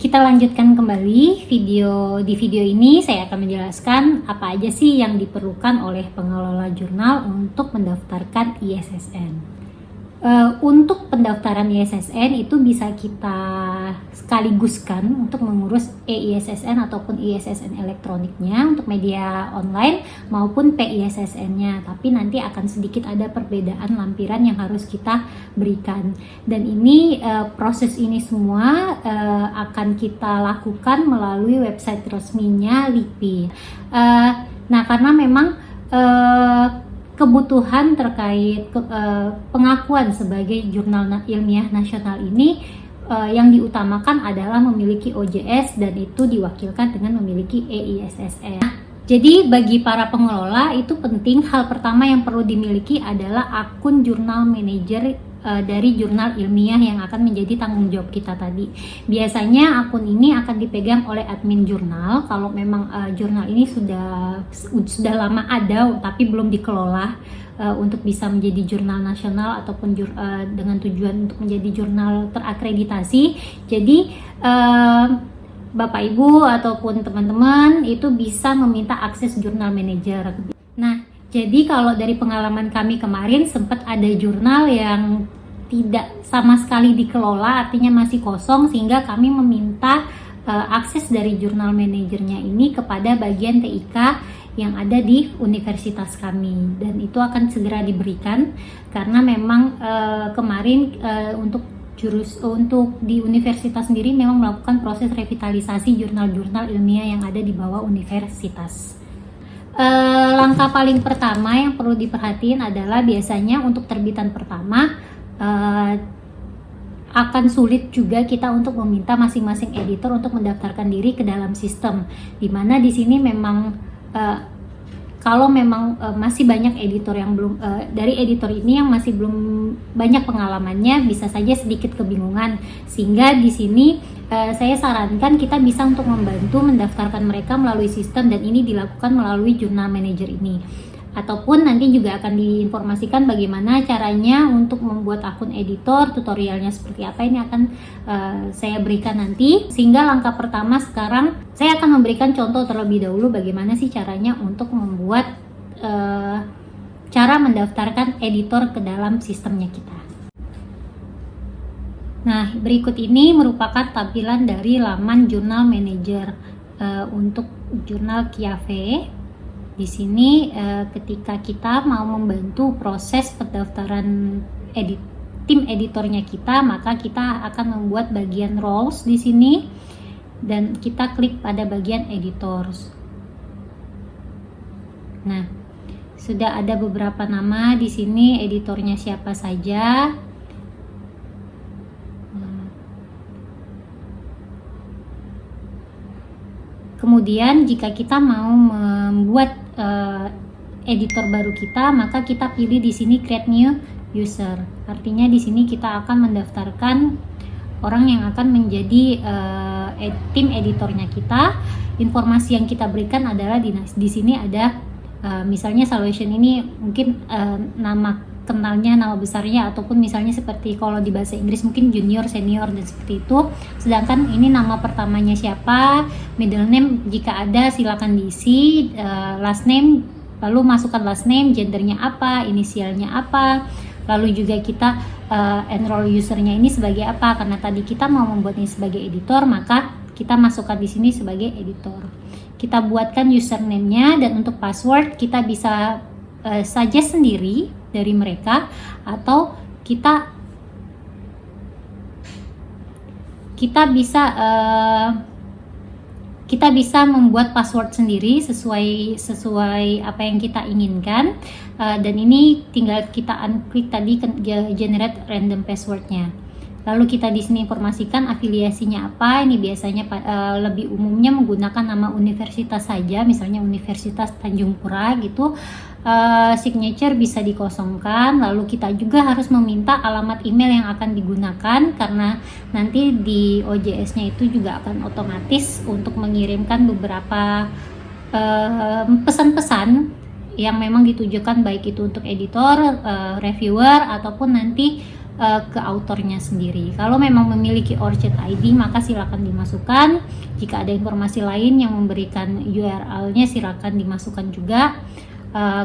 Kita lanjutkan kembali di video ini saya akan menjelaskan apa aja sih yang diperlukan oleh pengelola jurnal untuk mendaftarkan ISSN. Untuk pendaftaran ISSN itu bisa kita sekaliguskan untuk mengurus e-ISSN ataupun ISSN elektroniknya untuk media online maupun PISSN-nya, tapi nanti akan sedikit ada perbedaan lampiran yang harus kita berikan. Dan ini proses ini semua akan kita lakukan melalui website resminya LIPI. Nah, karena memang kebutuhan terkait pengakuan sebagai jurnal ilmiah nasional ini yang diutamakan adalah memiliki OJS dan itu diwakilkan dengan memiliki e-ISSN. Jadi bagi para pengelola itu penting, hal pertama yang perlu dimiliki adalah akun jurnal manager dari jurnal ilmiah yang akan menjadi tanggung jawab kita tadi. Biasanya akun ini akan dipegang oleh admin jurnal kalau memang jurnal ini sudah lama ada tapi belum dikelola untuk bisa menjadi jurnal nasional ataupun dengan tujuan untuk menjadi jurnal terakreditasi. Jadi Bapak Ibu ataupun teman-teman itu bisa meminta akses jurnal manager. Nah, jadi kalau dari pengalaman kami kemarin sempat ada jurnal yang tidak sama sekali dikelola, artinya masih kosong, sehingga kami meminta akses dari jurnal manajernya ini kepada bagian TIK yang ada di universitas kami, dan itu akan segera diberikan karena memang kemarin untuk di universitas sendiri memang melakukan proses revitalisasi jurnal-jurnal ilmiah yang ada di bawah universitas. Langkah paling pertama yang perlu diperhatiin adalah biasanya untuk terbitan pertama akan sulit juga kita untuk meminta masing-masing editor untuk mendaftarkan diri ke dalam sistem, dimana di sini memang kalau memang masih banyak editor yang belum dari editor ini yang masih belum banyak pengalamannya, bisa saja sedikit kebingungan, sehingga di sini saya sarankan kita bisa untuk membantu mendaftarkan mereka melalui sistem, dan ini dilakukan melalui jurnal manager ini. Ataupun nanti juga akan diinformasikan bagaimana caranya untuk membuat akun editor, tutorialnya seperti apa, ini akan saya berikan nanti. Sehingga langkah pertama sekarang saya akan memberikan contoh terlebih dahulu bagaimana sih caranya untuk membuat cara mendaftarkan editor ke dalam sistemnya kita. Nah, berikut ini merupakan tampilan dari laman jurnal manager untuk jurnal Kiave. Di sini ketika kita mau membantu proses pendaftaran tim editornya kita, maka kita akan membuat bagian roles di sini dan kita klik pada bagian editors. Nah, sudah ada beberapa nama di sini, editornya siapa saja. Kemudian jika kita mau membuat editor baru kita, maka kita pilih di sini create new user. Artinya di sini kita akan mendaftarkan orang yang akan menjadi tim editornya kita. Informasi yang kita berikan adalah di sini ada misalnya Solution ini mungkin nama kenalnya, nama besarnya, ataupun misalnya seperti kalau di bahasa Inggris mungkin junior, senior, dan seperti itu. Sedangkan ini nama pertamanya siapa, middle name jika ada silakan diisi, last name lalu masukkan last name, gendernya apa, inisialnya apa, lalu juga kita enroll usernya ini sebagai apa. Karena tadi kita mau membuat ini sebagai editor, maka kita masukkan di sini sebagai editor. Kita buatkan username-nya, dan untuk password kita bisa suggest sendiri dari mereka, atau kita bisa membuat password sendiri sesuai apa yang kita inginkan, dan ini tinggal kita unklik tadi generate random passwordnya. Lalu kita di sini informasikan afiliasinya apa. Ini biasanya lebih umumnya menggunakan nama universitas saja, misalnya Universitas Tanjung Pura gitu. Signature bisa dikosongkan. Lalu kita juga harus meminta alamat email yang akan digunakan, karena nanti di OJS-nya itu juga akan otomatis untuk mengirimkan beberapa pesan-pesan yang memang ditujukan baik itu untuk editor, reviewer, ataupun nanti ke autornya sendiri. Kalau memang memiliki Orchid ID maka silakan dimasukkan. Jika ada informasi lain yang memberikan URL-nya silakan dimasukkan juga.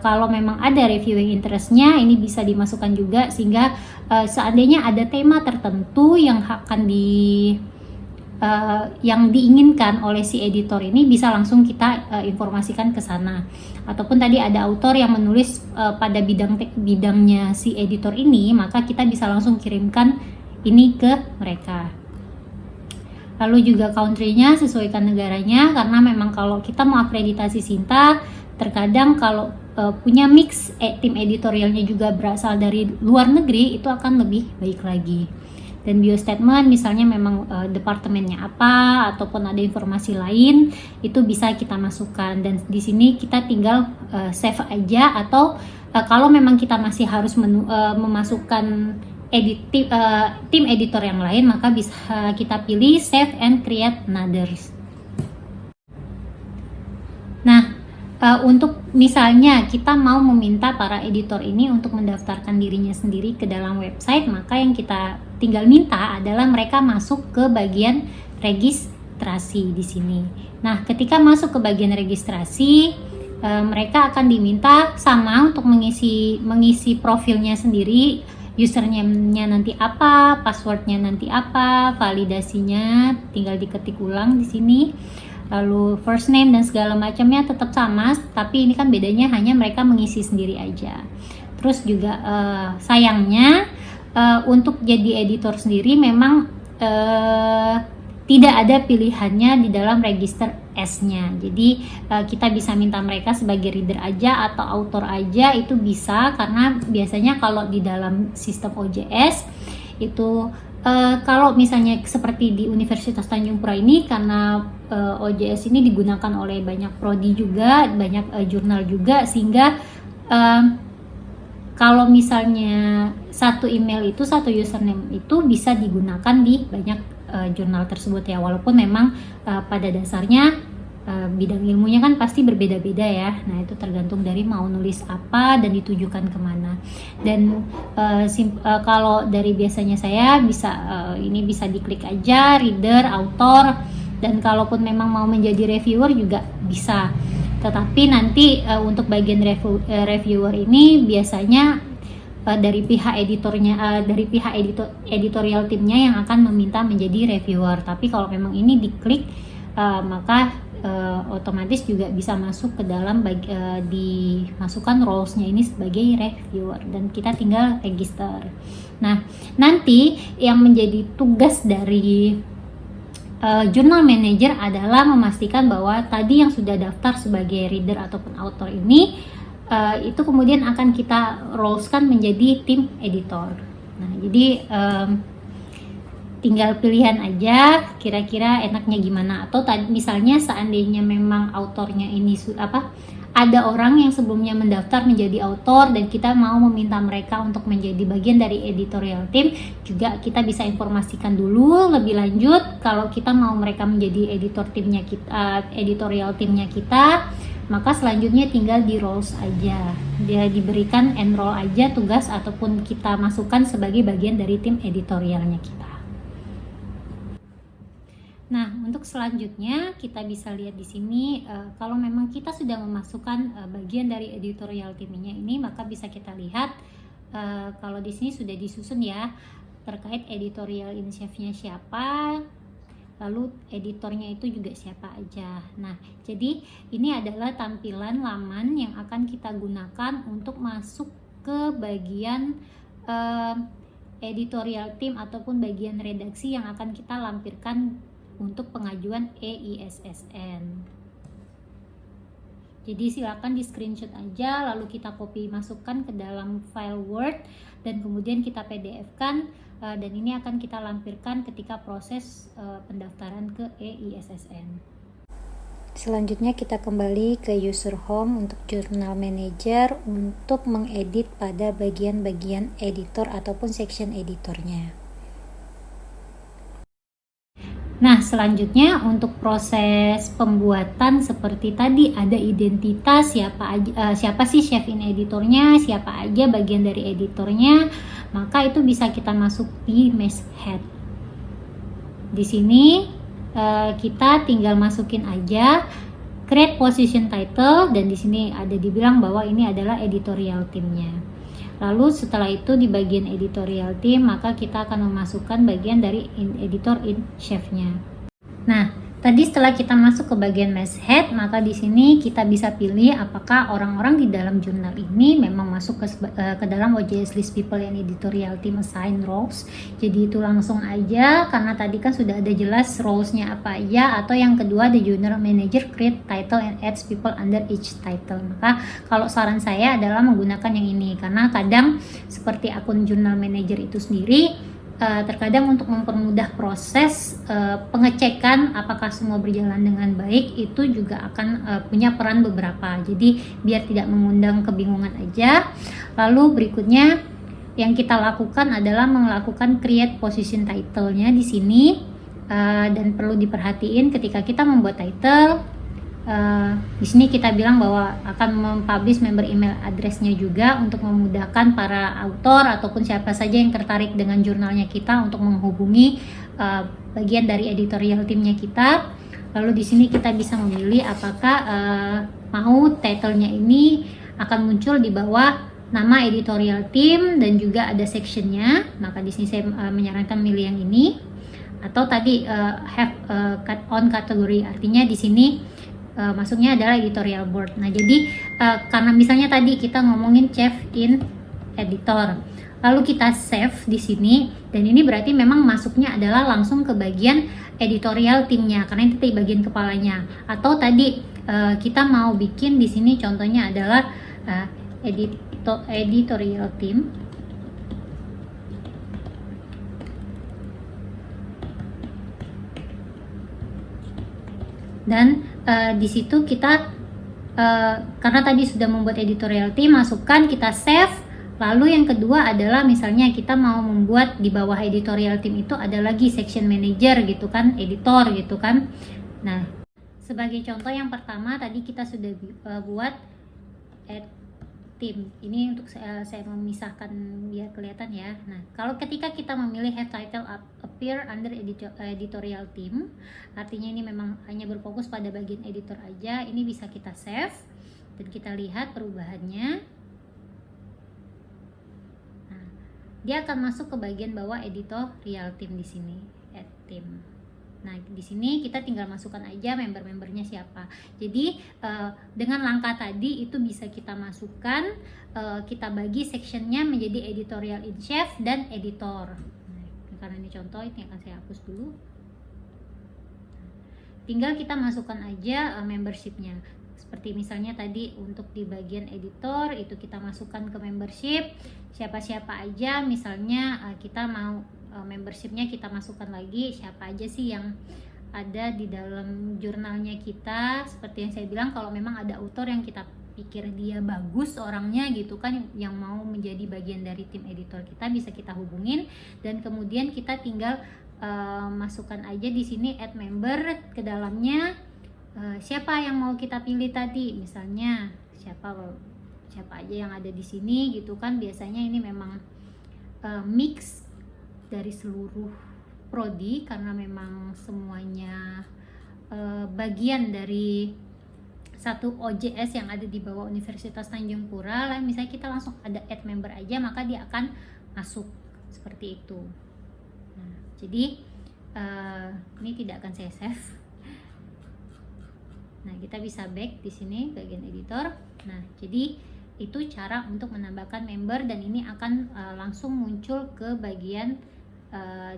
Kalau memang ada reviewing interest-nya ini bisa dimasukkan juga, sehingga seandainya ada tema tertentu yang akan yang diinginkan oleh si editor ini bisa langsung kita informasikan ke sana. Ataupun tadi ada autor yang menulis pada bidangnya si editor ini, maka kita bisa langsung kirimkan ini ke mereka. Lalu juga country-nya sesuaikan negaranya, karena memang kalau kita mau akreditasi Sinta, terkadang kalau punya mix tim editorialnya juga berasal dari luar negeri, itu akan lebih baik lagi. Dan bio statement misalnya memang departemennya apa ataupun ada informasi lain itu bisa kita masukkan, dan di sini kita tinggal save aja, atau kalau memang kita masih harus memasukkan tim editor yang lain maka bisa kita pilih save and create others. Nah, untuk misalnya kita mau meminta para editor ini untuk mendaftarkan dirinya sendiri ke dalam website, maka yang kita tinggal minta adalah mereka masuk ke bagian registrasi di sini. Nah, ketika masuk ke bagian registrasi, mereka akan diminta sama untuk mengisi profilnya sendiri, username-nya nanti apa, passwordnya nanti apa, validasinya tinggal diketik ulang di sini. Lalu first name dan segala macamnya tetap sama, tapi ini kan bedanya hanya mereka mengisi sendiri aja. Terus juga sayangnya untuk jadi editor sendiri memang tidak ada pilihannya di dalam register S-nya. Jadi kita bisa minta mereka sebagai reader aja atau author aja, itu bisa, karena biasanya kalau di dalam sistem OJS itu kalau misalnya seperti di Universitas Tanjung Pura ini, karena OJS ini digunakan oleh banyak prodi juga, banyak jurnal juga, sehingga kalau misalnya satu email itu, satu username itu bisa digunakan di banyak jurnal tersebut ya, walaupun memang pada dasarnya bidang ilmunya kan pasti berbeda-beda ya. Nah, itu tergantung dari mau nulis apa dan ditujukan kemana. Dan kalau dari biasanya saya bisa ini bisa diklik aja reader, author, dan kalaupun memang mau menjadi reviewer juga bisa. Tetapi nanti untuk bagian reviewer ini biasanya dari pihak editornya, dari pihak editorial timnya yang akan meminta menjadi reviewer. Tapi kalau memang ini diklik maka otomatis juga bisa masuk ke dalam dimasukkan roles-nya ini sebagai reviewer, dan kita tinggal register. Nah, nanti yang menjadi tugas dari journal manager adalah memastikan bahwa tadi yang sudah daftar sebagai reader ataupun author ini itu kemudian akan kita roleskan menjadi tim editor. Nah, jadi tinggal pilihan aja kira-kira enaknya gimana. Atau misalnya seandainya memang autornya ini ada orang yang sebelumnya mendaftar menjadi autor dan kita mau meminta mereka untuk menjadi bagian dari editorial team, juga kita bisa informasikan dulu lebih lanjut kalau kita mau mereka menjadi editorial timnya kita, maka selanjutnya tinggal di roles aja, dia diberikan enroll aja tugas ataupun kita masukkan sebagai bagian dari tim editorialnya kita. Nah, untuk selanjutnya kita bisa lihat di sini kalau memang kita sudah memasukkan bagian dari editorial timnya ini, maka bisa kita lihat kalau di sini sudah disusun ya terkait editorial in chief-nya siapa, lalu editornya itu juga siapa aja. Nah, jadi ini adalah tampilan laman yang akan kita gunakan untuk masuk ke bagian editorial team ataupun bagian redaksi yang akan kita lampirkan untuk pengajuan EISSN. Jadi silakan di screenshot aja, lalu kita copy masukkan ke dalam file Word dan kemudian kita PDF-kan, dan ini akan kita lampirkan ketika proses pendaftaran ke EISSN. Selanjutnya kita kembali ke user home untuk journal manager untuk mengedit pada bagian-bagian editor ataupun section editornya. Nah, selanjutnya untuk proses pembuatan seperti tadi ada identitas siapa sih chef in editornya, siapa aja bagian dari editornya, maka itu bisa kita masuk di masthead. Di sini kita tinggal masukin aja create position title, dan di sini ada dibilang bahwa ini adalah editorial teamnya. Lalu setelah itu di bagian editorial team, maka kita akan memasukkan bagian dari editor in chief-nya. Nah, tadi setelah kita masuk ke bagian masthead, maka di sini kita bisa pilih apakah orang-orang di dalam jurnal ini memang masuk ke dalam OJS list people and editorial team assign roles. Jadi itu langsung aja, karena tadi kan sudah ada jelas roles-nya apa aja. Atau yang kedua, the journal manager create title and adds people under each title. Maka kalau saran saya adalah menggunakan yang ini, karena kadang seperti akun jurnal manager itu sendiri terkadang untuk mempermudah proses pengecekan apakah semua berjalan dengan baik, itu juga akan punya peran beberapa. Jadi biar tidak mengundang kebingungan aja. Lalu berikutnya yang kita lakukan adalah melakukan create position title-nya di sini, dan perlu diperhatiin ketika kita membuat title. Di sini kita bilang bahwa akan mempublish member email address-nya juga untuk memudahkan para autor ataupun siapa saja yang tertarik dengan jurnalnya kita untuk menghubungi bagian dari editorial timnya kita. Lalu di sini kita bisa memilih apakah mau title-nya ini akan muncul di bawah nama editorial team dan juga ada section-nya. Maka di sini saya menyarankan milih yang ini, atau tadi have on category, artinya di sini masuknya adalah editorial board. Nah, jadi karena misalnya tadi kita ngomongin chef in editor, lalu kita save di sini, dan ini berarti memang masuknya adalah langsung ke bagian editorial timnya, karena itu di bagian kepalanya. Atau tadi kita mau bikin di sini contohnya adalah editorial team, dan di situ kita karena tadi sudah membuat editorial team, masukkan, kita save. Lalu yang kedua adalah misalnya kita mau membuat di bawah editorial team itu ada lagi section manager gitu kan, editor gitu kan. Nah, sebagai contoh yang pertama tadi kita sudah buat add team. Ini untuk saya memisahkan biar kelihatan ya. Nah, kalau ketika kita memilih have title appear under editorial team, artinya ini memang hanya berfokus pada bagian editor aja. Ini bisa kita save dan kita lihat perubahannya. Nah, dia akan masuk ke bagian bawah editorial team di sini, add team. Nah, di sini kita tinggal masukkan aja member-membernya siapa. Jadi dengan langkah tadi itu bisa kita masukkan, kita bagi sectionnya menjadi editorial in chief dan editor. Nah, karena ini contoh, ini akan saya hapus dulu. Tinggal kita masukkan aja membershipnya. Seperti misalnya tadi untuk di bagian editor itu kita masukkan ke membership siapa-siapa aja. Misalnya kita mau membershipnya kita masukkan lagi siapa aja sih yang ada di dalam jurnalnya kita. Seperti yang saya bilang, kalau memang ada author yang kita pikir dia bagus orangnya gitu kan, yang mau menjadi bagian dari tim editor kita, bisa kita hubungin, dan kemudian kita tinggal masukkan aja di sini add member ke dalamnya. Siapa yang mau kita pilih tadi, misalnya siapa aja yang ada di sini gitu kan. Biasanya ini memang mix dari seluruh prodi karena memang semuanya bagian dari satu OJS yang ada di bawah Universitas Tanjung Pura. Lalu misalnya kita langsung ada add member aja, maka dia akan masuk seperti itu. Nah, jadi ini tidak akan saya save. Nah, kita bisa back di sini bagian editor. Nah, jadi itu cara untuk menambahkan member, dan ini akan langsung muncul ke bagian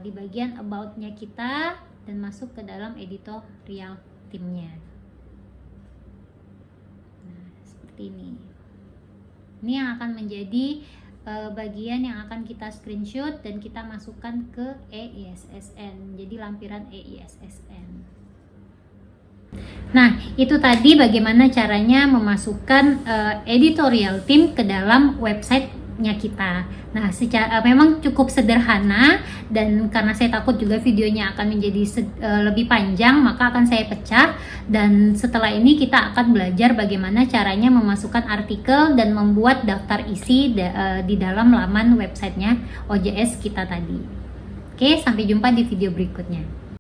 di bagian about-nya kita dan masuk ke dalam editorial timnya. Nah, seperti ini. Ini yang akan menjadi bagian yang akan kita screenshot dan kita masukkan ke EISSN. Jadi lampiran EISSN. Nah, itu tadi bagaimana caranya memasukkan editorial team ke dalam website websitenya kita. Nah, secara memang cukup sederhana, dan karena saya takut juga videonya akan menjadi lebih panjang, maka akan saya pecah. Dan setelah ini kita akan belajar bagaimana caranya memasukkan artikel dan membuat daftar isi di dalam laman websitenya OJS kita tadi. Oke, sampai jumpa di video berikutnya.